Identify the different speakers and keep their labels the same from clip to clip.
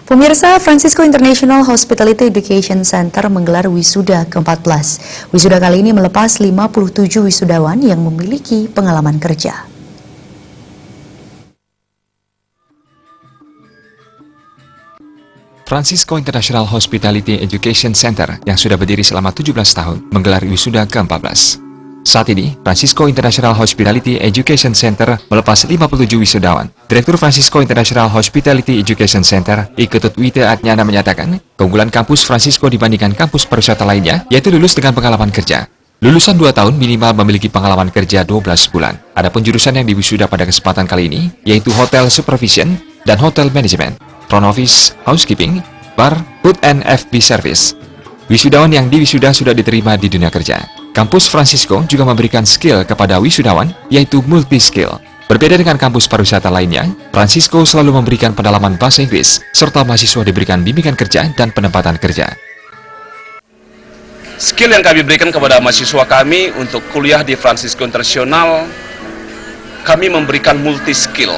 Speaker 1: Pemirsa, Francisco International Hospitality Education Center menggelar wisuda ke-14. Wisuda kali ini melepas 57 wisudawan yang memiliki pengalaman kerja.
Speaker 2: Francisco International Hospitality Education Center yang sudah berdiri selama 17 tahun menggelar wisuda ke-14. Saat ini, Francisco International Hospitality Education Center melepas 57 wisudawan. Direktur Francisco International Hospitality Education Center, Iketut Wite Adnyana menyatakan, keunggulan kampus Francisco dibandingkan kampus pariwisata lainnya, yaitu lulus dengan pengalaman kerja. Lulusan 2 tahun minimal memiliki pengalaman kerja 12 bulan. Adapun jurusan yang diwisuda pada kesempatan kali ini, yaitu Hotel Supervision dan Hotel Management, Front Office, Housekeeping, Bar, Food and F&B Service. Wisudawan yang diwisuda sudah diterima di dunia kerja. Kampus Francisco juga memberikan skill kepada wisudawan, yaitu multi-skill. Berbeda dengan kampus pariwisata lainnya, Francisco selalu memberikan pendalaman bahasa Inggris, serta mahasiswa diberikan bimbingan kerja dan penempatan kerja.
Speaker 3: Skill yang kami berikan kepada mahasiswa kami untuk kuliah di Francisco International, kami memberikan multi-skill.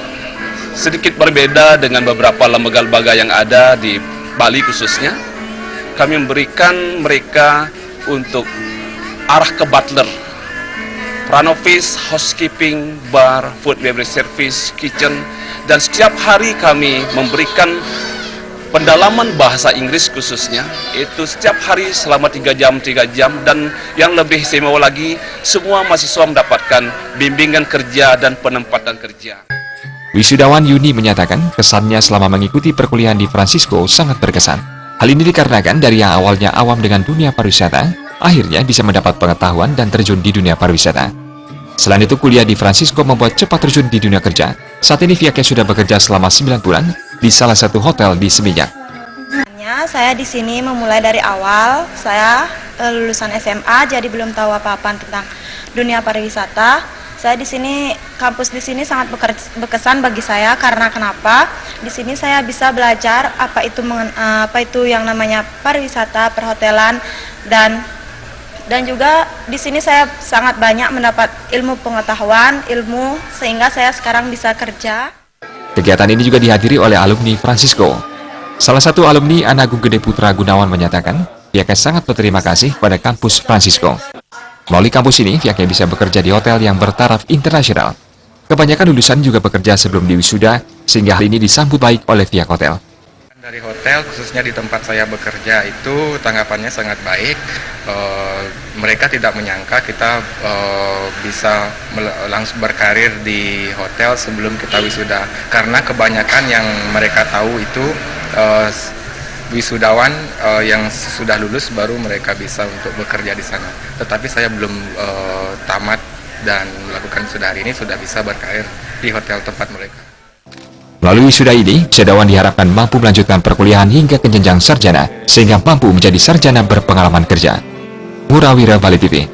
Speaker 3: Sedikit berbeda dengan beberapa lembaga-lembaga yang ada di Bali khususnya, kami memberikan mereka untuk arah ke butler, front office, housekeeping, bar, food beverage service, kitchen, dan setiap hari kami memberikan pendalaman bahasa Inggris khususnya, itu setiap hari selama 3 jam, dan yang lebih istimewa lagi, semua mahasiswa mendapatkan bimbingan kerja dan penempatan kerja.
Speaker 2: Wisudawan Yuni menyatakan kesannya selama mengikuti perkuliahan di Francisco sangat berkesan. Hal ini dikarenakan dari yang awalnya awam dengan dunia pariwisata, akhirnya bisa mendapat pengetahuan dan terjun di dunia pariwisata. Selain itu, kuliah di Francisco membuat cepat terjun di dunia kerja. Saat ini pihaknya sudah bekerja selama 9 bulan di salah satu hotel di Seminyak.
Speaker 4: Saya di sini memulai dari awal. Saya lulusan SMA, jadi belum tahu apa-apa tentang dunia pariwisata. Saya di sini, kampus di sini sangat berkesan bagi saya karena kenapa? Di sini saya bisa belajar apa itu yang namanya pariwisata, perhotelan, dan juga di sini saya sangat banyak mendapat ilmu pengetahuan, ilmu sehingga saya sekarang bisa kerja.
Speaker 2: Kegiatan ini juga dihadiri oleh alumni Francisco. Salah satu alumni Anagung Gede Putra Gunawan menyatakan, pihaknya sangat berterima kasih pada kampus Francisco. Melalui kampus ini, pihaknya bisa bekerja di hotel yang bertaraf internasional. Kebanyakan lulusan juga bekerja sebelum diwisuda, sehingga hal ini disambut baik oleh pihak hotel.
Speaker 5: Dari hotel, khususnya di tempat saya bekerja, itu tanggapannya sangat baik. Mereka tidak menyangka kita bisa langsung berkarir di hotel sebelum kita wisuda. Karena kebanyakan yang mereka tahu itu wisudawan yang sudah lulus baru mereka bisa untuk bekerja di sana. Tetapi saya belum tamat dan melakukan wisuda hari ini, sudah bisa berkarir di hotel tempat mereka.
Speaker 2: Melalui wisuda ini, wisudawan diharapkan mampu melanjutkan perkuliahan hingga ke jenjang sarjana, sehingga mampu menjadi sarjana berpengalaman kerja. Murawira Bali TV.